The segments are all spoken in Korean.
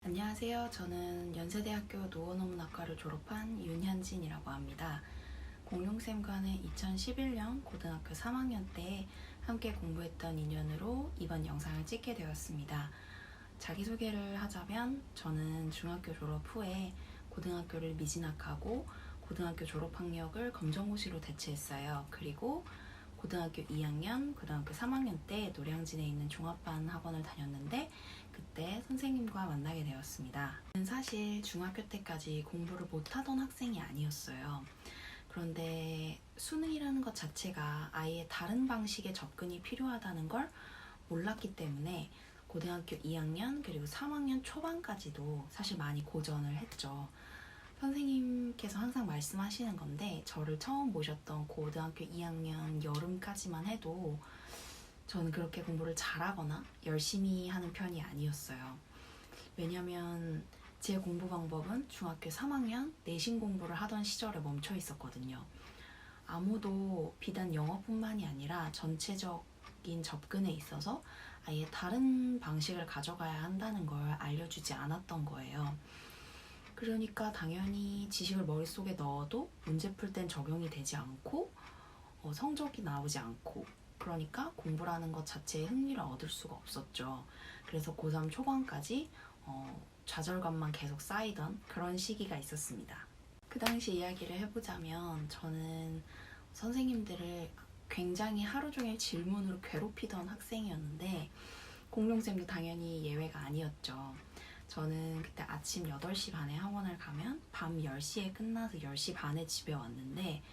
안녕하세요. 저는 연세대학교 노원어문학과를 졸업한 윤현진이라고 합니다. 공룡쌤과는 2011년 고등학교 3학년 때 함께 공부했던 인연으로 이번 영상을 찍게 되었습니다. 자기소개를 하자면 저는 중학교 졸업 후에 고등학교를 미진학하고 고등학교 졸업학력을 검정고시로 대체했어요. 그리고 고등학교 2학년, 고등학교 3학년 때 노량진에 있는 종합반 학원을 다녔는데 그때 선생님과 만나게 되었습니다. 저는 사실 중학교 때까지 공부를 못하던 학생이 아니었어요. 그런데 수능이라는 것 자체가 아예 다른 방식의 접근이 필요하다는 걸 몰랐기 때문에 고등학교 2학년 그리고 3학년 초반까지도 사실 많이 고전을 했죠. 선생님께서 항상 말씀하시는 건데 저를 처음 모셨던 고등학교 2학년 여름까지만 해도 저는 그렇게 공부를 잘하거나 열심히 하는 편이 아니었어요. 왜냐면 제 공부 방법은 중학교 3학년 내신 공부를 하던 시절에 멈춰 있었거든요. 아무도 비단 영어뿐만이 아니라 전체적인 접근에 있어서 아예 다른 방식을 가져가야 한다는 걸 알려주지 않았던 거예요. 그러니까 당연히 지식을 머릿속에 넣어도 문제 풀 땐 적용이 되지 않고 성적이 나오지 않고 그러니까 공부라는 것 자체에 흥미를 얻을 수가 없었죠. 그래서 고3 초반까지 좌절감만 계속 쌓이던 그런 시기가 있었습니다. 그 당시 이야기를 해보자면 저는 선생님들을 굉장히 하루 종일 질문으로 괴롭히던 학생이었는데 공룡쌤도 당연히 예외가 아니었죠. 저는 그때 아침 8시 반에 학원을 가면 밤 10시에 끝나서 10시 반에 집에 왔는데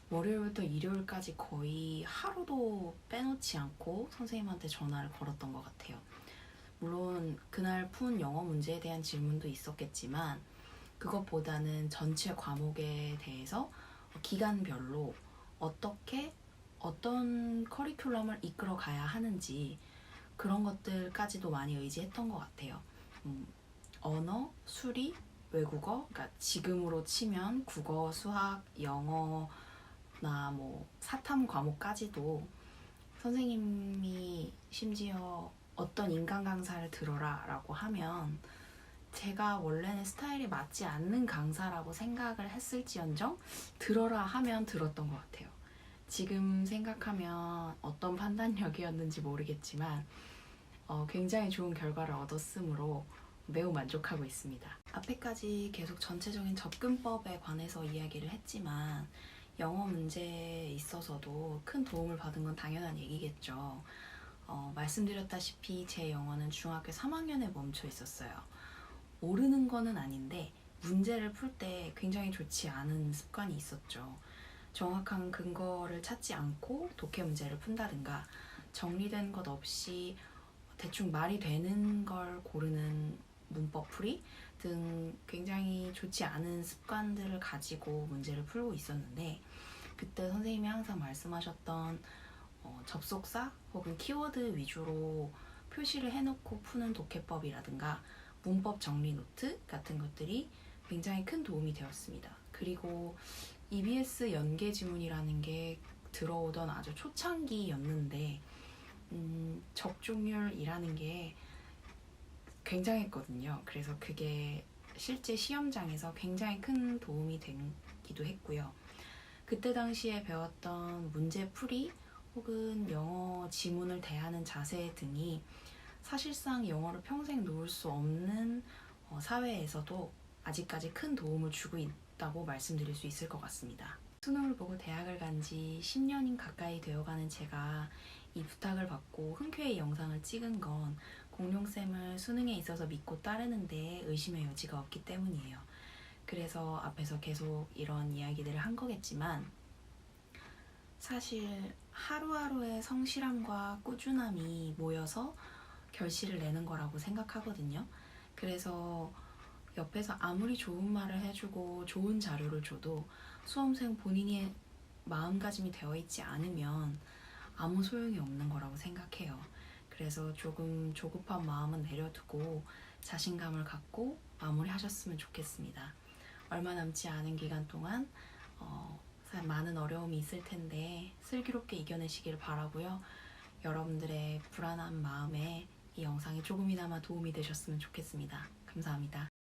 월요일부터 일요일까지 거의 하루도 빼놓지 않고 선생님한테 전화를 걸었던 것 같아요. 물론 그날 푼 영어 문제에 대한 질문도 있었겠지만 그것보다는 전체 과목에 대해서 기간별로 어떻게 어떤 커리큘럼을 이끌어 가야 하는지 그런 것들까지도 많이 의지했던 것 같아요. 언어, 수리, 외국어, 그러니까 지금으로 치면 국어, 수학, 영어나 뭐 사탐 과목까지도 선생님이 심지어 어떤 인간 강사를 들어라 라고 하면 제가 원래는 스타일이 맞지 않는 강사라고 생각을 했을지언정 들어라 하면 들었던 것 같아요. 지금 생각하면 어떤 판단력이었는지 모르겠지만 굉장히 좋은 결과를 얻었으므로 매우 만족하고 있습니다. 앞에까지 계속 전체적인 접근법에 관해서 이야기를 했지만 영어 문제에 있어서도 큰 도움을 받은 건 당연한 얘기겠죠. 말씀드렸다시피 제 영어는 중학교 3학년에 멈춰 있었어요. 모르는 거는 아닌데 문제를 풀 때 굉장히 좋지 않은 습관이 있었죠. 정확한 근거를 찾지 않고 독해 문제를 푼다든가 정리된 것 없이 대충 말이 되는 걸 고르는 문법 풀이 등 굉장히 좋지 않은 습관들을 가지고 문제를 풀고 있었는데 그때 선생님이 항상 말씀하셨던 접속사 혹은 키워드 위주로 표시를 해놓고 푸는 독해법이라든가 문법 정리 노트 같은 것들이 굉장히 큰 도움이 되었습니다. 그리고 EBS 연계 지문이라는 게 들어오던 아주 초창기였는데 적중률이라는 게 굉장했거든요. 그래서 그게 실제 시험장에서 굉장히 큰 도움이 되기도 했고요. 그때 당시에 배웠던 문제풀이 혹은 영어 지문을 대하는 자세 등이 사실상 영어를 평생 놓을 수 없는 사회에서도 아직까지 큰 도움을 주고 있다고 말씀드릴 수 있을 것 같습니다. 수능을 보고 대학을 간 지 10년이 가까이 되어가는 제가 이 부탁을 받고 흔쾌히 영상을 찍은 건 공룡쌤을 수능에 있어서 믿고 따르는데 의심의 여지가 없기 때문이에요. 그래서 앞에서 계속 이런 이야기들을 한 거겠지만 사실 하루하루의 성실함과 꾸준함이 모여서 결실을 내는 거라고 생각하거든요. 그래서 옆에서 아무리 좋은 말을 해주고 좋은 자료를 줘도 수험생 본인의 마음가짐이 되어 있지 않으면 아무 소용이 없는 거라고 생각해요. 그래서 조금 조급한 마음은 내려두고 자신감을 갖고 마무리하셨으면 좋겠습니다. 얼마 남지 않은 기간 동안 많은 어려움이 있을 텐데 슬기롭게 이겨내시길 바라고요. 여러분들의 불안한 마음에 이 영상이 조금이나마 도움이 되셨으면 좋겠습니다. 감사합니다.